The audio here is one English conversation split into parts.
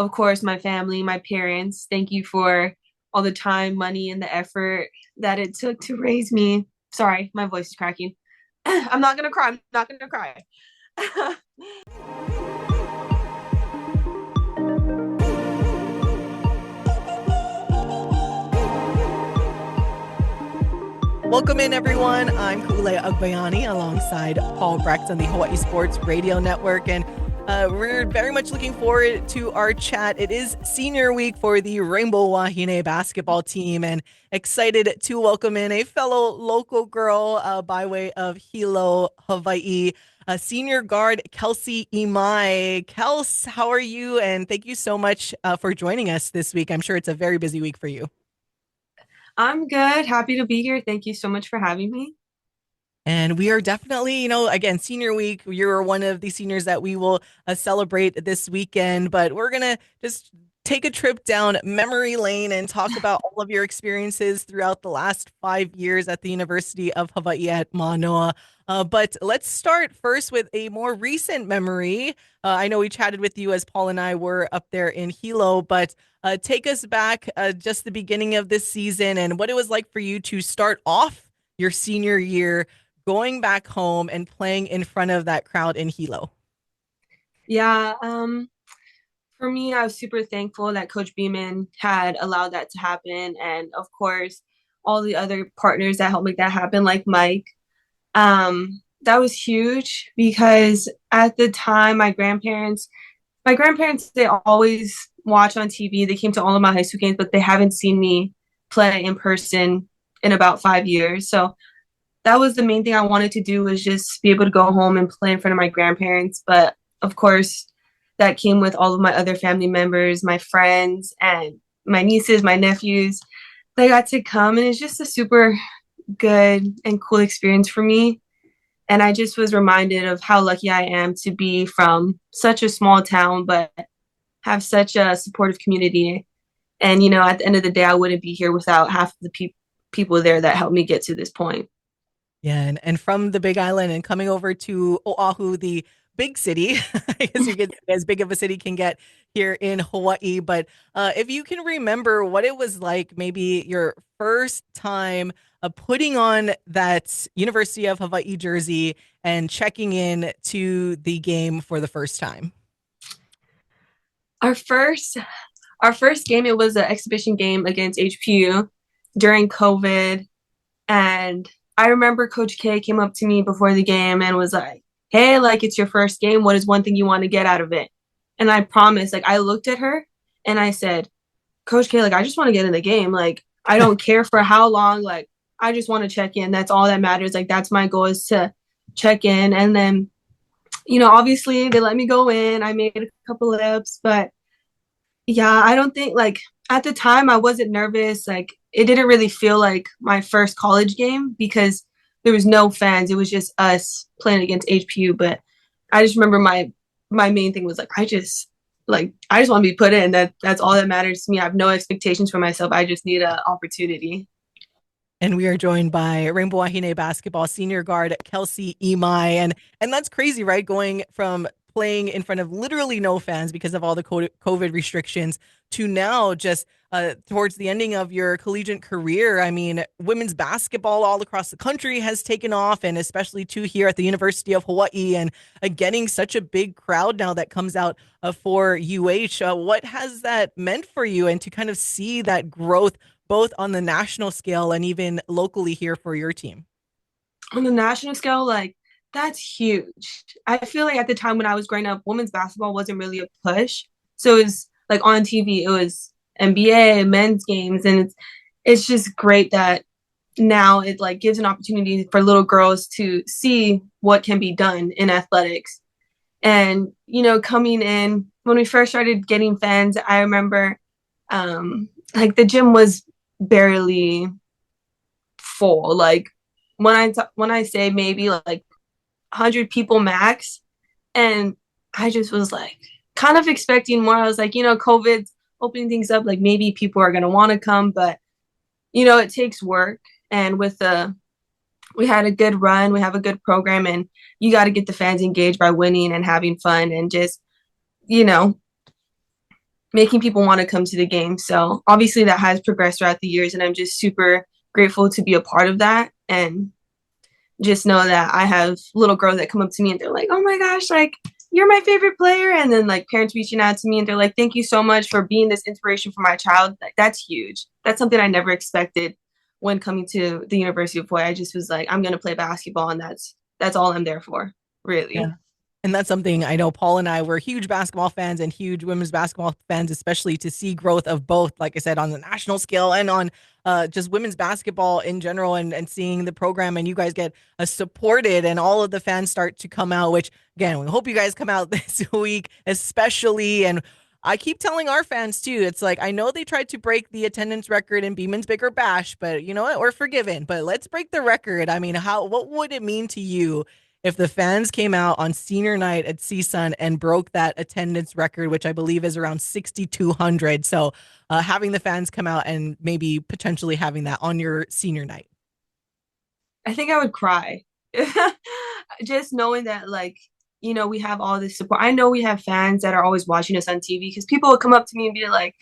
of course, my family, my parents. Thank you for all the time, money, and the effort that it took to raise me. Sorry, my voice is cracking. I'm not gonna cry. I'm not gonna cry. Welcome in, everyone. I'm Ku'ulei Agbayani alongside Paul Brecht on the Hawaii Sports Radio Network. And we're very much looking forward to our chat. It is senior week for the Rainbow Wahine basketball team, and excited to welcome in a fellow local girl by way of Hilo, Hawaii, senior guard Kelsie Imai. Kels, how are you? And thank you so much for joining us this week. I'm sure it's a very busy week for you. I'm good. Happy to be here. Thank you so much for having me. And we are definitely, again, senior week. You're one of the seniors that we will celebrate this weekend, but we're going to just take a trip down memory lane and talk about all of your experiences throughout the last 5 years at the University of Hawaii at Manoa. But let's start first with a more recent memory. I know we chatted with you as Paul and I were up there in Hilo, but take us back just the beginning of this season and what it was like for you to start off your senior year going back home and playing in front of that crowd in Hilo. Yeah, for me, I was super thankful that Coach Beeman had allowed that to happen. And of course, all the other partners that helped make that happen, like Mike. That was huge because at the time, my grandparents, they always watch on TV. They came to all of my high school games, but they haven't seen me play in person in about 5 years. So that was the main thing I wanted to do was just be able to go home and play in front of my grandparents. But of course, that came with all of my other family members, my friends, and my nieces, my nephews. They got to come, and it's just a super good and cool experience for me. And I just was reminded of how lucky I am to be from such a small town, but have such a supportive community. And, at the end of the day, I wouldn't be here without half of the people there that helped me get to this point. Yeah, and from the Big Island and coming over to Oahu, the big city, I guess you could say as big of a city can get here in Hawaii. But if you can remember what it was like, maybe your first time putting on that University of Hawaii jersey and checking in to the game for the first time. Our first our first game, it was an exhibition game against HPU during COVID. And I remember Coach K came up to me before the game and was like, "Hey, like it's your first game. What is one thing you want to get out of it?" And I promised, like I looked at her and I said, "Coach K, like I just want to get in the game. Like I don't care for how long. Like I just want to check in. That's all that matters. Like that's my goal is to check in." And then, obviously they let me go in. I made a couple lips, but yeah, I don't think like at the time I wasn't nervous. Like it didn't really feel like my first college game because there was no fans. It was just us playing against HPU. But I just remember my main thing was I just want to be put in. That's all that matters to me. I have no expectations for myself. I just need an opportunity. And we are joined by Rainbow Wahine basketball senior guard Kelsie Imai. And that's crazy, right? Going from playing in front of literally no fans because of all the COVID restrictions to now just towards the ending of your collegiate career. I mean, women's basketball all across the country has taken off, and especially too here at the University of Hawaii, and getting such a big crowd now that comes out for UH. What has that meant for you, and to kind of see that growth both on the national scale and even locally here for your team? On the national scale, like that's huge. I feel like at the time when I was growing up, women's basketball wasn't really a push. So it was like on TV, it was NBA, men's games, and it's just great that now it like gives an opportunity for little girls to see what can be done in athletics. And coming in when we first started getting fans, I remember like the gym was barely full. Like when I say maybe like 100 people max, and I just was like kind of expecting more. I was like, COVID's opening things up, like maybe people are going to want to come, but it takes work. And we had a good run, we have a good program, and you got to get the fans engaged by winning and having fun and just, you know, making people want to come to the game. So obviously that has progressed throughout the years, and I'm just super grateful to be a part of that. And just know that I have little girls that come up to me and they're like, "Oh my gosh, like you're my favorite player," and then like parents reaching out to me and they're like, "Thank you so much for being this inspiration for my child." Like that's huge. That's something I never expected when coming to the University of Hawaii. I just was like, I'm gonna play basketball, and that's all I'm there for, Yeah. really. And that's something I know Paul and I were huge basketball fans and huge women's basketball fans, especially to see growth of both, like I said, on the national scale and on just women's basketball in general and seeing the program and you guys get supported and all of the fans start to come out, which again, we hope you guys come out this week, especially. And I keep telling our fans too, it's like, I know they tried to break the attendance record in Beeman's Bigger Bash, but you know what? We're forgiven, but let's break the record. I mean, what would it mean to you if the fans came out on senior night at CSUN and broke that attendance record, which I believe is around 6,200. So having the fans come out and maybe potentially having that on your senior night. I think I would cry. Just knowing that, like, we have all this support. I know we have fans that are always watching us on TV because people will come up to me and be like,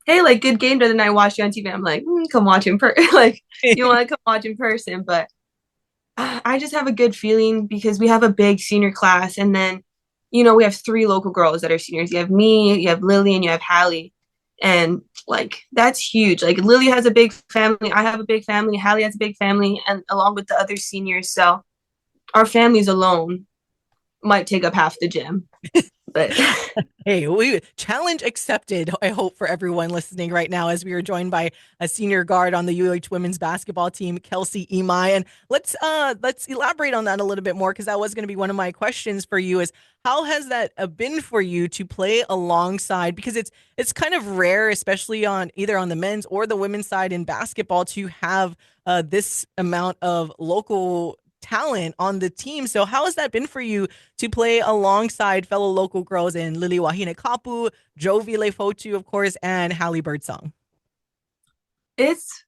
"Hey, like, good game the other night. I watched you on TV." I'm like, "Come watch in person." Like, you want to come watch in person, but I just have a good feeling because we have a big senior class, and then, we have three local girls that are seniors. You have me, you have Lily, and you have Hallie, and like that's huge. Like Lily has a big family, I have a big family, Hallie has a big family, and along with the other seniors, so our families alone might take up half the gym. But Hey, we challenge accepted. I hope for everyone listening right now, as we are joined by a senior guard on the UH women's basketball team, Kelsie Imai. And let's elaborate on that a little bit more because that was going to be one of my questions for you. Is how has that been for you to play alongside? Because it's kind of rare, especially on either on the men's or the women's side in basketball, to have this amount of local talent on the team. So how has that been for you to play alongside fellow local girls in Lili Wahine Kapu, Jovi Lefotu, of course, and Hallie Birdsong? it's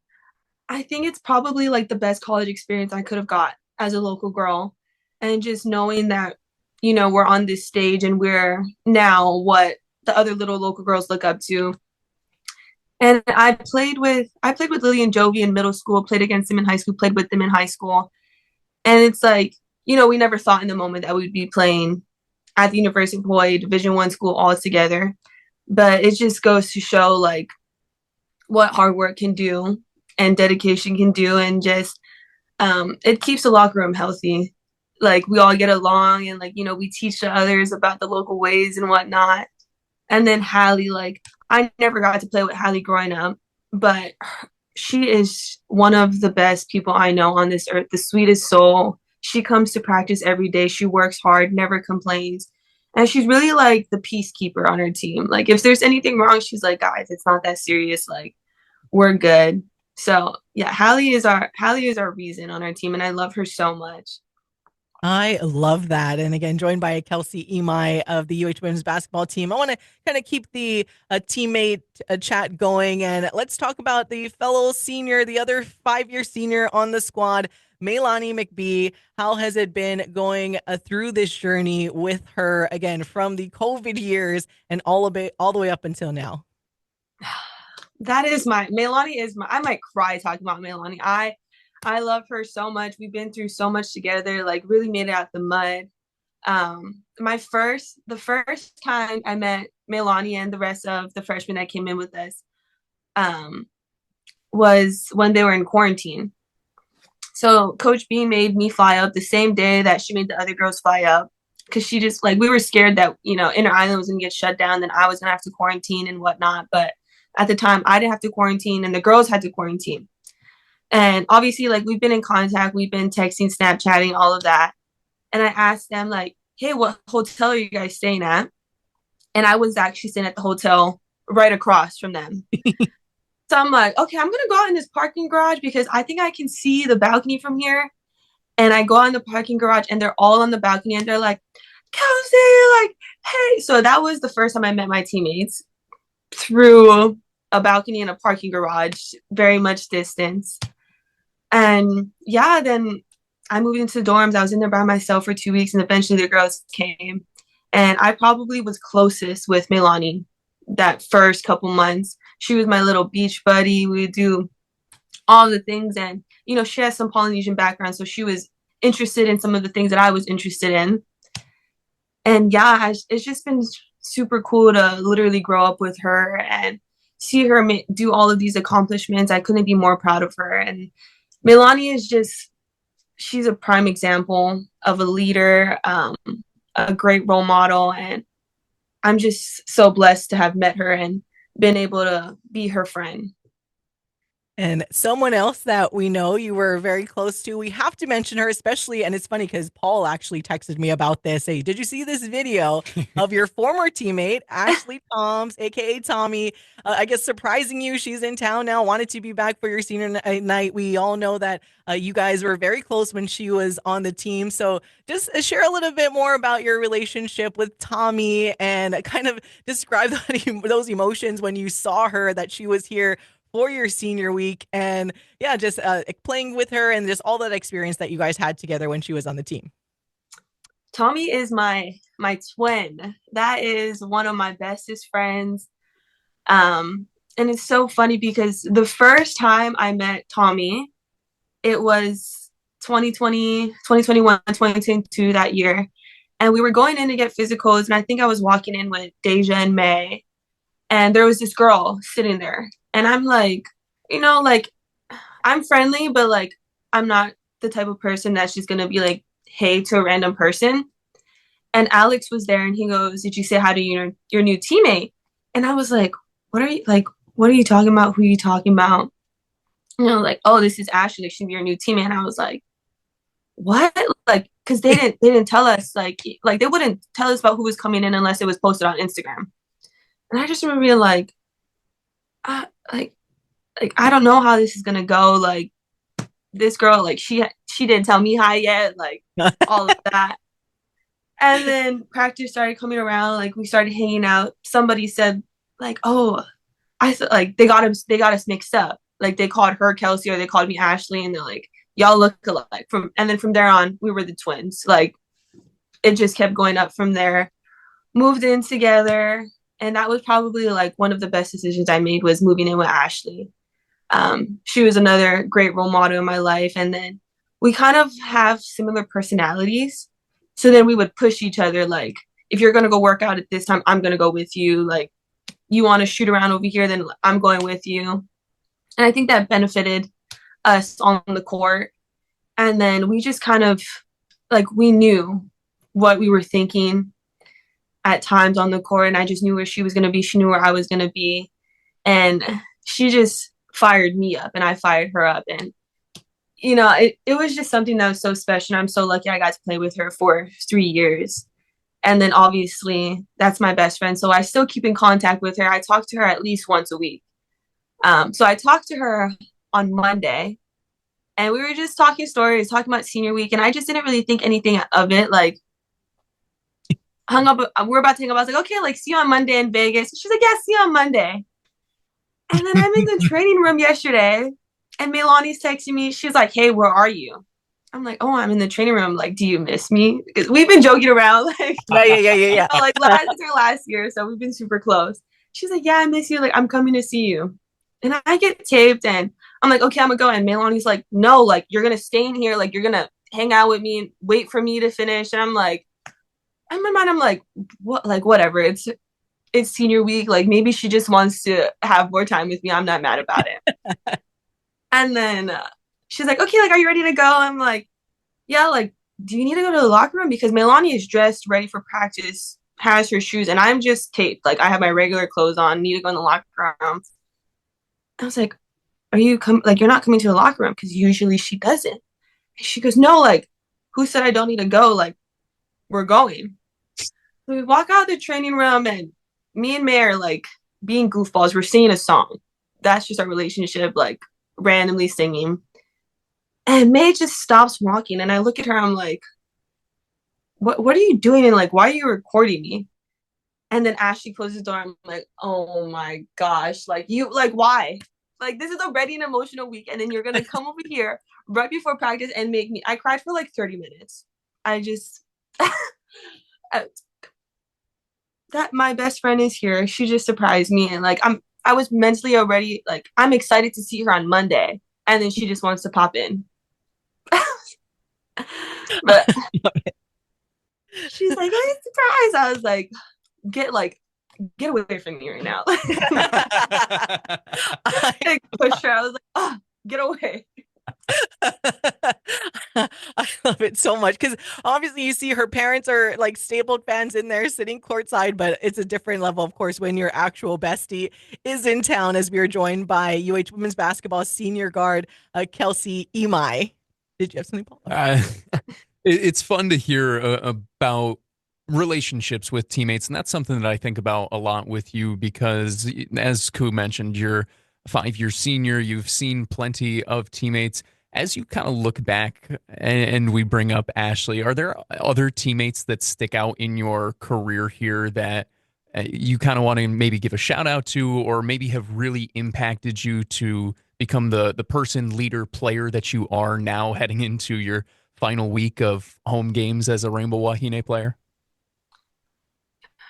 I think it's probably like the best college experience I could have got as a local girl. And just knowing that, we're on this stage and we're now what the other little local girls look up to. And I played with Lily and Jovi in middle school, played against them in high school, played with them in high school. And it's like, we never thought in the moment that we'd be playing at the University of Hawaii Division I school all together. But it just goes to show like what hard work can do and dedication can do, and just it keeps the locker room healthy. Like we all get along, and like we teach the others about the local ways and whatnot. And then Hallie, like I never got to play with Hallie growing up, but she is one of the best people I know on this earth. The sweetest soul. She comes to practice every day. She works hard, never complains. And she's really like the peacekeeper on her team. Like if there's anything wrong, she's like, guys, it's not that serious. Like we're good. So yeah, Hallie is our reason on our team, and I love her so much. I love that. And again, joined by Kelsie Imai of the UH women's basketball team. I want to kind of keep the teammate chat going. And let's talk about the fellow senior, the other 5-year senior on the squad, Maylani McBee. How has it been going through this journey with her, again, from the COVID years and all the way up until now? That is my Melanie is my I might cry talking about Melanie. I love her so much. We've been through so much together, like really made it out the mud. The first time I met Melanie and the rest of the freshmen that came in with us, um, was when they were in quarantine. So Coach B made me fly up the same day that she made the other girls fly up because she just like we were scared that Inner Island was gonna get shut down, then I was gonna have to quarantine and whatnot. But at the time, I didn't have to quarantine, and the girls had to quarantine. And obviously, like we've been in contact, we've been texting, Snapchatting, all of that. And I asked them like, "Hey, what hotel are you guys staying at?" And I was actually staying at the hotel right across from them. So I'm like, okay, I'm gonna go out in this parking garage because I think I can see the balcony from here. And I go out in the parking garage, and they're all on the balcony, and they're like, "Kelsey, like, hey." So that was the first time I met my teammates through a balcony in a parking garage, very much distance. And yeah, then I moved into the dorms. I was in there by myself for 2 weeks, and eventually the girls came. And I probably was closest with Melanie that first couple months. She was my little beach buddy. We would do all the things, and she has some Polynesian background, so she was interested in some of the things that I was interested in. And yeah, it's just been super cool to literally grow up with her and see her do all of these accomplishments. I couldn't be more proud of her. And Milani is just, she's a prime example of a leader, a great role model. And I'm just so blessed to have met her and been able to be her friend. And someone else that we know you were very close to, we have to mention her, especially. And it's funny because Paul actually texted me about this. Hey, did you see this video of your former teammate, Ashley Toms, aka Tommy? I guess surprising you. She's in town now, wanted to be back for your senior night. We all know that you guys were very close when she was on the team. So just share a little bit more about your relationship with Tommy and kind of describe those emotions when you saw her, that she was here for your senior week, and yeah, just playing with her and just all that experience that you guys had together when she was on the team. Tommy is my twin. That is one of my bestest friends. And it's so funny because the first time I met Tommy, it was 2020, 2021, 2022 that year. And we were going in to get physicals. And I think I was walking in with Deja and May. And there was this girl sitting there. And I'm like, like I'm friendly, but like I'm not the type of person that's just gonna be like, hey to a random person. And Alex was there and he goes, did you say hi to your new teammate? And I was like, what are you talking about? Who are you talking about? Like, oh, this is Ashley, she's your new teammate. And I was like, what? Like, because they didn't tell us, like they wouldn't tell us about who was coming in unless it was posted on Instagram. And I just remember being like, uh, like I don't know how this is gonna go. Like this girl, like she didn't tell me hi yet, like all of that. And then practice started coming around, like we started hanging out. Somebody said, like, oh, like they got us mixed up. Like they called her Kelsie or they called me Ashley, and they're like, y'all look alike. And then from there on, we were the twins. Like it just kept going up from there. Moved in together, and that was probably like one of the best decisions I made was moving in with Ashley. She was another great role model in my life, and then we kind of have similar personalities. So then we would push each other. Like, if you're gonna go work out at this time, I'm gonna go with you. Like, you want to shoot around over here, then I'm going with you. And I think that benefited us on the court. And then we just kind of like we knew what we were thinking at times on the court, and I just knew where she was gonna be. She knew where I was gonna be, and she just fired me up, and I fired her up, and it was just something that was so special. And I'm so lucky I got to play with her for 3 years. And then obviously that's my best friend. So I still keep in contact with her. I talk to her at least once a week. So I talked to her on Monday and we were just talking stories, talking about senior week. And I just didn't really think anything of it. Like hung up, we're about to hang up. I was like, okay, like see you on Monday in Vegas. She's like, yeah, see you on Monday. And then I'm in the training room yesterday and Melani's texting me. She's like, hey, where are you? I'm like, oh, I'm in the training room. Like, do you miss me? Because we've been joking around, like, Yeah. like it's her last year, so we've been super close. She's like, yeah, I miss you. Like, I'm coming to see you. And I get taped, and I'm like, okay, I'm gonna go. And Melani's like, no, like, you're gonna stay in here. Like, you're gonna hang out with me and wait for me to finish. And I'm like, in my mind, I'm like, what? Like, whatever. It's senior week. Like, maybe she just wants to have more time with me. I'm not mad about it. And then she's like, okay, like, are you ready to go? I'm like, yeah, like, do you need to go to the locker room? Because Melanie is dressed, ready for practice, has her shoes, and I'm just taped. Like, I have my regular clothes on, need to go in the locker room. I was like, are you like, you're not coming to the locker room? Because usually she doesn't. And she goes, no, like, who said I don't need to go? Like, we're going. So we walk out the training room, and me and May are like being goofballs. We're singing a song. That's just our relationship, like randomly singing. And May just stops walking, and I look at her. I'm like, "What are you doing? And like, why are you recording me?" And then Ashley closes the door. I'm like, "Oh my gosh! Like why? Like this is already an emotional week, and then you're gonna come over here right before practice and make me." I cried for like 30 minutes. I just, that my best friend is here. She just surprised me, and like I was mentally already like I'm excited to see her on Monday, and then she just wants to pop in. But she's like, "Hey, surprise!" I was like, get away from me right now. I Like push her. I was like, oh, get away. I love it so much because obviously you see her parents are like stapled fans in there sitting courtside, but it's a different level, of course, when your actual bestie is in town. As we are joined by UH women's basketball senior guard Kelsie Imai. Did you have something, Paul? It's fun to hear about relationships with teammates, and that's something that I think about a lot with you because, as Ku mentioned, you're a 5-year senior. You've seen plenty of teammates. As you kind of look back, and we bring up Ashley, are there other teammates that stick out in your career here that you kind of want to maybe give a shout out to, or maybe have really impacted you to become the person, leader, player that you are now heading into your final week of home games as a Rainbow Wahine player?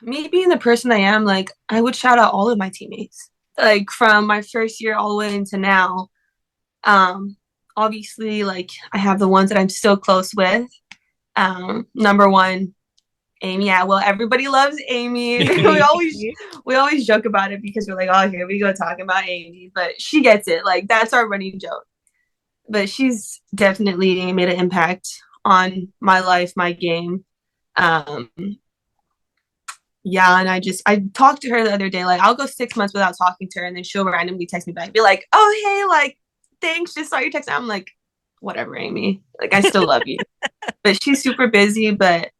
Me being the person I am, like I would shout out all of my teammates, like from my first year all the way into now. Um, Obviously, like I have the ones that I'm still close with. Number one, Amy Atwell. Everybody loves Amy. We always joke about it because we're like, oh, here we go talking about Amy, but she gets it. Like that's our running joke. But she's definitely made an impact on my life, my game. Um, yeah, and I talked to her the other day. Like I'll go 6 months without talking to her, and then she'll randomly text me back, be like, "Oh hey, like thanks, just saw your text." I'm like, whatever, Amy. Like I still love you, but she's super busy. But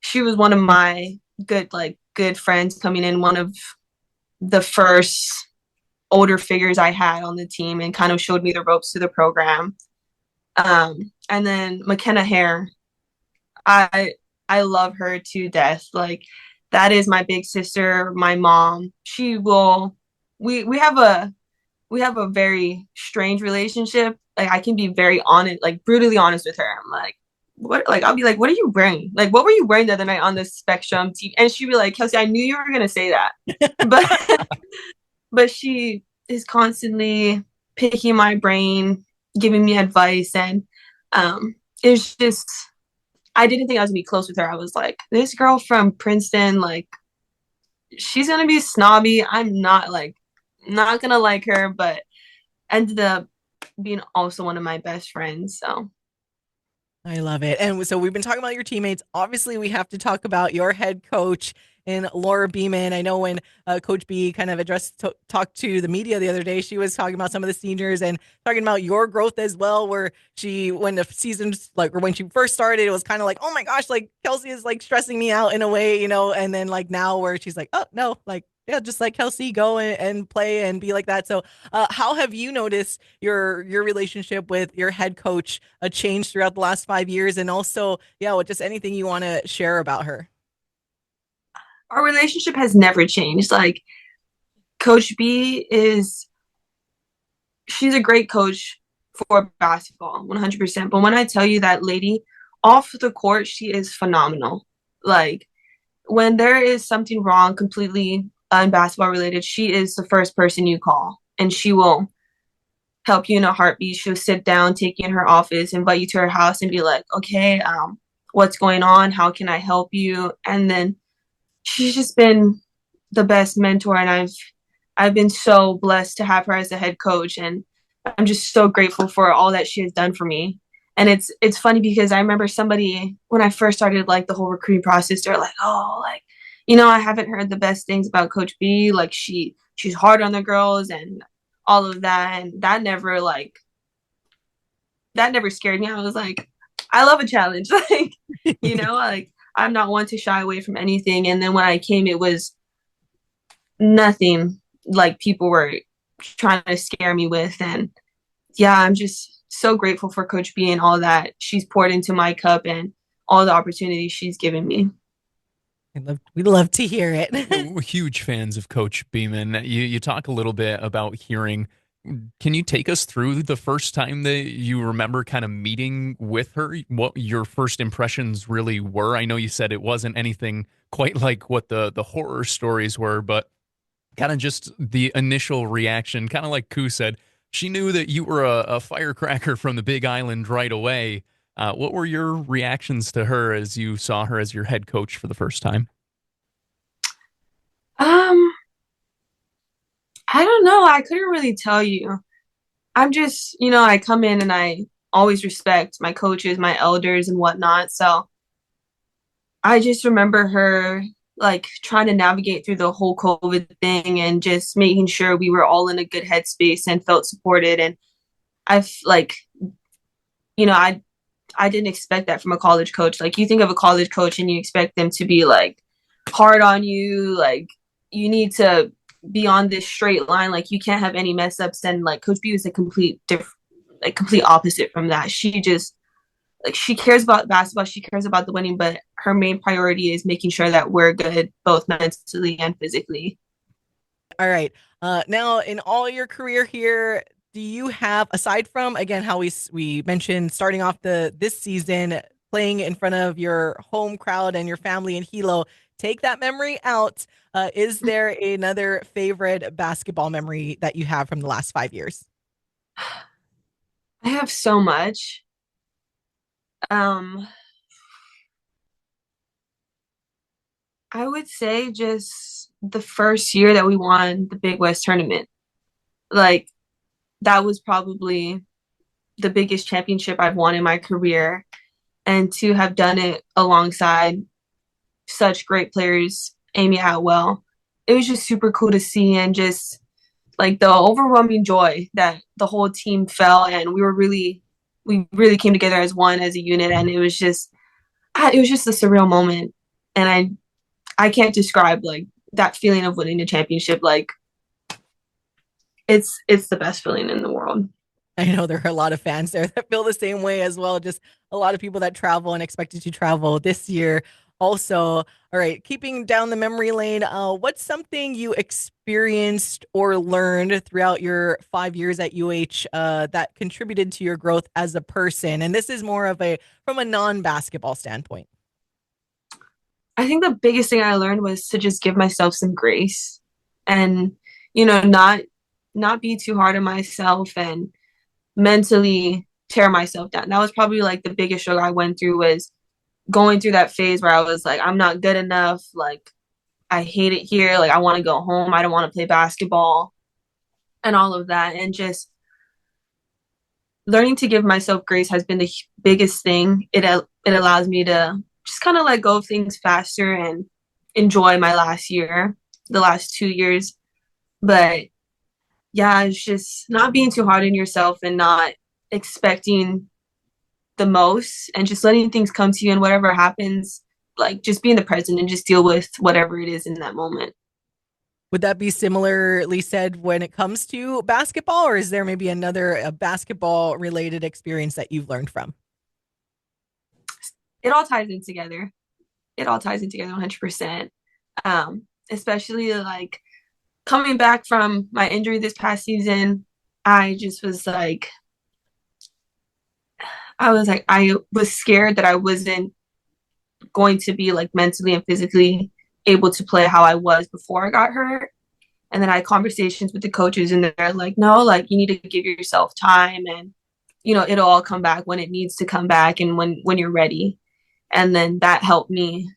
she was one of my good friends coming in, one of the first older figures I had on the team, and kind of showed me the ropes to the program. And then McKenna Hare, I I love her to death. Like that is my big sister, my mom. She will we have a very strange relationship. Like I can be very honest, like brutally honest with her. I'm like, what? Like I'll be like, what are you wearing? Like what were you wearing the other night on the Spectrum TV? And she'd be like, Kelsie, I knew you were gonna say that, but but she is constantly picking my brain, giving me advice, and it's just I didn't think I was gonna be close with her. I was like, this girl from Princeton, like she's gonna be snobby. I'm not gonna like her, but ended up being also one of my best friends. So I love it. And so we've been talking about your teammates. Obviously, we have to talk about your head coach and Laura Beeman. I know when Coach B kind of talked to the media the other day, she was talking about some of the seniors and talking about your growth as well, where when the season's like, or when she first started, it was kind of like, oh my gosh, like Kelsie is like stressing me out in a way, and then like now where she's like, oh no, like, yeah, just like Kelsie, go and play and be like that. So, how have you noticed your relationship with your head coach change throughout the last 5 years, and also, yeah, with just anything you want to share about her? our relationship has never changed. Like Coach B is she's a great coach for basketball, 100%. But when I tell you that lady off the court, she is phenomenal. Like when there is something wrong completely basketball related, she is the first person you call, and she will help you in a heartbeat. She'll sit down, take you in her office, invite you to her house, and be like, okay, what's going on? How can I help you? And then she's just been the best mentor, and I've been so blessed to have her as a head coach, and I'm just so grateful for all that she has done for me. And it's funny because I remember somebody when I first started like the whole recruiting process, they're like, oh, like, I haven't heard the best things about Coach B. Like she's hard on the girls and all of that. And that never scared me. I was like, I love a challenge. Like, like I'm not one to shy away from anything. And then when I came, it was nothing like people were trying to scare me with. And yeah, I'm just so grateful for Coach B and all that she's poured into my cup and all the opportunities she's given me. We love to hear it. We're huge fans of Coach Beeman. You talk a little bit about hearing. Can you take us through the first time that you remember kind of meeting with her? What your first impressions really were? I know you said it wasn't anything quite like what the horror stories were, but kind of just the initial reaction, kind of like Ku said, she knew that you were a firecracker from the Big Island right away. What were your reactions to her as you saw her as your head coach for the first time? Um, I don't know. I couldn't really tell you. I'm just, I come in and I always respect my coaches, my elders, and whatnot. So I just remember her like trying to navigate through the whole COVID thing and just making sure we were all in a good headspace and felt supported. And like, you know, I I didn't expect that from a college coach. Like you think of a college coach and you expect them to be like hard on you, like you need to be on this straight line, like you can't have any mess ups. And like Coach B was a complete opposite from that. She just like she cares about basketball, she cares about the winning, but her main priority is making sure that we're good both mentally and physically. All right. Now, in all your career here, do you have, aside from again how we mentioned starting off the this season playing in front of your home crowd and your family in Hilo, take that memory out. Is there another favorite basketball memory that you have from the last 5 years? I have so much. Um, I would say just the first year that we won the Big West tournament. Like that was probably the biggest championship I've won in my career. And to have done it alongside such great players, Amy Atwell, it was just super cool to see and just like the overwhelming joy that the whole team felt and we really came together as one as a unit and it was just a surreal moment and I can't describe like that feeling of winning the championship. Like it's the best feeling in the world. I know there are a lot of fans there that feel the same way as well. Just a lot of people that travel and expected to travel this year. Also, all right, keeping down the memory lane, what's something you experienced or learned throughout your 5 years at UH that contributed to your growth as a person? And this is more of a from a non-basketball standpoint. I think the biggest thing I learned was to just give myself some grace and not be too hard on myself and mentally tear myself down. That was probably like the biggest struggle I went through was going through that phase where I was like, I'm not good enough. Like, I hate it here. Like, I want to go home. I don't want to play basketball and all of that. And just learning to give myself grace has been the biggest thing. It allows me to just kind of let go of things faster and enjoy my last year, the last 2 years. But yeah, it's just not being too hard on yourself and not expecting the most and just letting things come to you and whatever happens, like just being the present and just deal with whatever it is in that moment. Would that be similarly said when it comes to basketball, or is there maybe another basketball related experience that you've learned from? It all ties in together. It all ties in together 100%. Especially like coming back from my injury this past season, I just was like, I was scared that I wasn't going to be like mentally and physically able to play how I was before I got hurt. And then I had conversations with the coaches and they're like, no, like you need to give yourself time and it'll all come back when it needs to come back and when you're ready. And then that helped me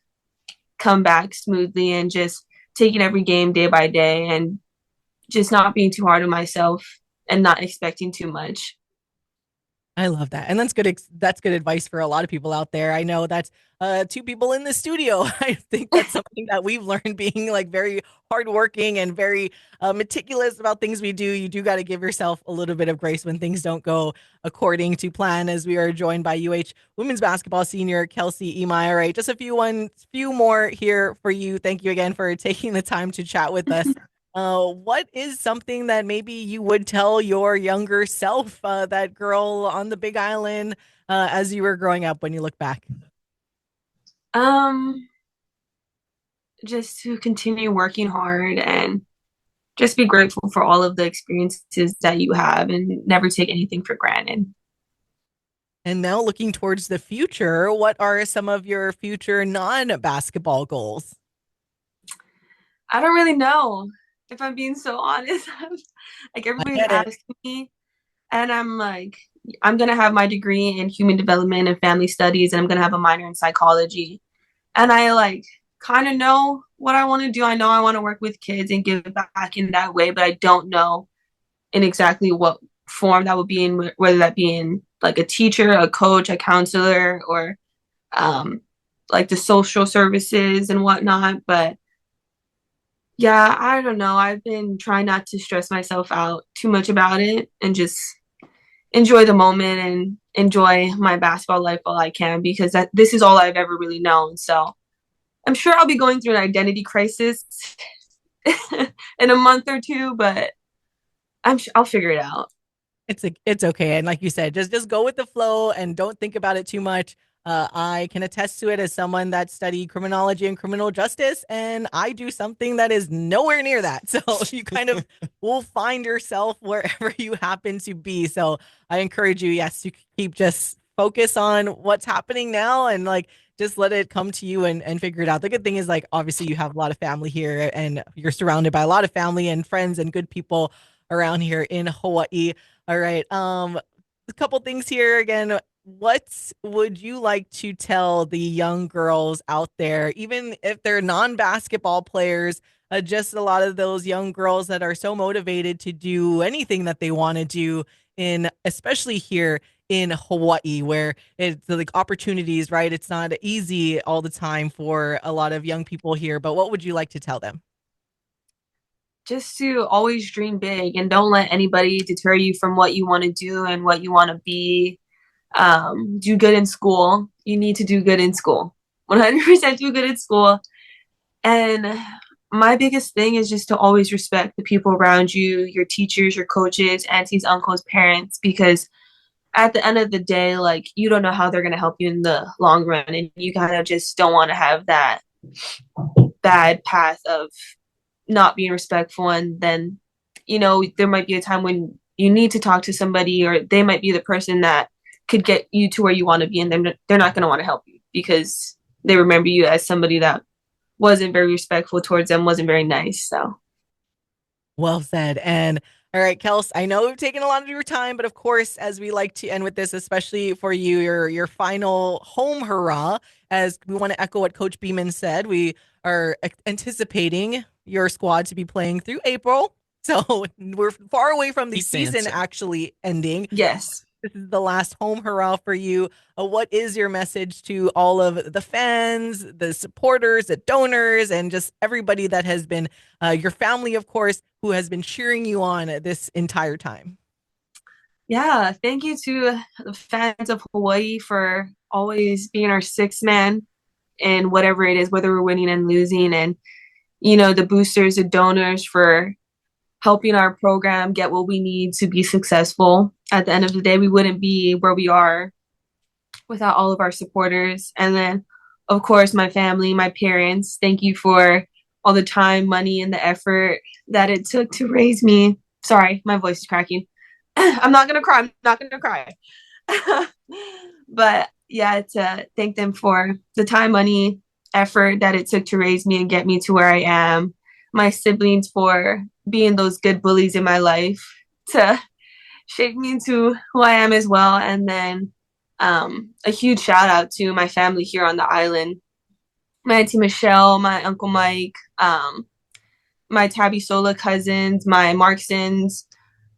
come back smoothly and just taking every game day by day and just not being too hard on myself and not expecting too much. I love that. And that's good. That's good advice for a lot of people out there. I know that's two people in the studio. I think that's something that we've learned being like very hardworking and very meticulous about things we do. You do got to give yourself a little bit of grace when things don't go according to plan, as we are joined by UH women's basketball senior Kelsie Imai. All right, just few more here for you. Thank you again for taking the time to chat with us. What is something that maybe you would tell your younger self, that girl on the Big Island, as you were growing up when you look back? Um, just to continue working hard and just be grateful for all of the experiences that you have and never take anything for granted. And now looking towards the future, what are some of your future non-basketball goals? I don't really know if I'm being so honest. Like I everybody's get it. asking me, and I'm like, I'm gonna have my degree in human development and family studies, and I'm gonna have a minor in psychology. And I like kind of know what I want to do. I know I want to work with kids and give back in that way, but I don't know in exactly what form that would be in, whether that be in like a teacher, a coach, a counselor, or um, like the social services and whatnot. But yeah, I don't know. I've been trying not to stress myself out too much about it and just enjoy the moment and enjoy my basketball life while I can because this is all I've ever really known. So I'm sure I'll be going through an identity crisis in a month or two, but I'll figure it out. It's okay. And like you said, just go with the flow and don't think about it too much. I can attest to it as someone that studied criminology and criminal justice, and I do something that is nowhere near that. So you kind of will find yourself wherever you happen to be. So I encourage you, yes, to keep just focus on what's happening now and like just let it come to you and figure it out. The good thing is like obviously you have a lot of family here and you're surrounded by a lot of family and friends and good people around here in Hawaii. All right. A couple things here again. What would you like to tell the young girls out there, even if they're non-basketball players, just a lot of those young girls that are so motivated to do anything that they want to do in, especially here in Hawaii, where it's like opportunities, right? It's not easy all the time for a lot of young people here, but what would you like to tell them? Just to always dream big and don't let anybody deter you from what you want to do and what you want to be. Do good in school. You need to do good in school. 100% do good in school. And my biggest thing is just to always respect the people around you, your teachers, your coaches, aunties, uncles, parents, because at the end of the day, like you don't know how they're going to help you in the long run. And you kind of just don't want to have that bad path of not being respectful. And then, there might be a time when you need to talk to somebody, or they might be the person that could get you to where you want to be. And then they're not going to want to help you because they remember you as somebody that wasn't very respectful towards them, wasn't very nice. So, Well said. And all right, Kels, I know we've taken a lot of your time, but of course, as we like to end with this, especially for you, your final home hurrah, as we want to echo what Coach Beeman said, we are anticipating your squad to be playing through April. So we're far away from the Keep season dancing. actually ending. yes. This is the last home hurrah for you. What is your message to all of the fans, the supporters, the donors, and just everybody that has been your family, of course, who has been cheering you on this entire time? Yeah. Thank you to the fans of Hawaii for always being our sixth man in whatever it is, whether we're winning and losing. And, the boosters, the donors for helping our program get what we need to be successful. At the end of the day, we wouldn't be where we are without all of our supporters. And then, of course, my family, my parents, thank you for all the time, money, and the effort that it took to raise me. Sorry, my voice is cracking. I'm not going to cry. I'm not going to cry. But yeah, to thank them for the time, money, effort that it took to raise me and get me to where I am. My siblings for being those good bullies in my life to shape me into who I am as well. And then a huge shout out to my family here on the island. My auntie Michelle, my uncle Mike, my Tabby Sola cousins, my Marksons.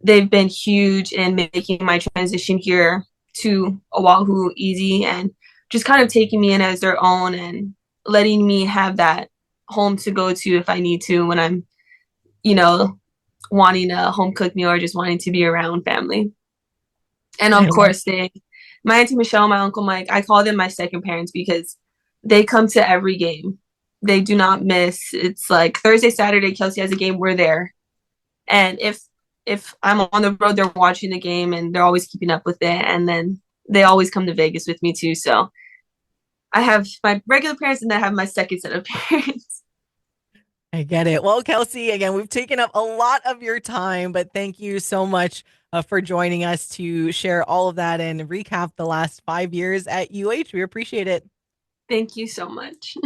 They've been huge in making my transition here to Oahu easy and just kind of taking me in as their own and letting me have that home to go to if I need to when I'm, you know, wanting a home cooked meal or just wanting to be around family. And I of love course, my auntie Michelle, my uncle Mike, I call them my second parents because they come to every game. They do not miss. It's like Thursday, Saturday, Kelsie has a game, we're there. And if I'm on the road, they're watching the game and they're always keeping up with it. And then they always come to Vegas with me too. So I have my regular parents and then I have my second set of parents. I get it. Well, Kelsie, again, we've taken up a lot of your time, but thank you so much for joining us to share all of that and recap the last 5 years at UH. We appreciate it. Thank you so much.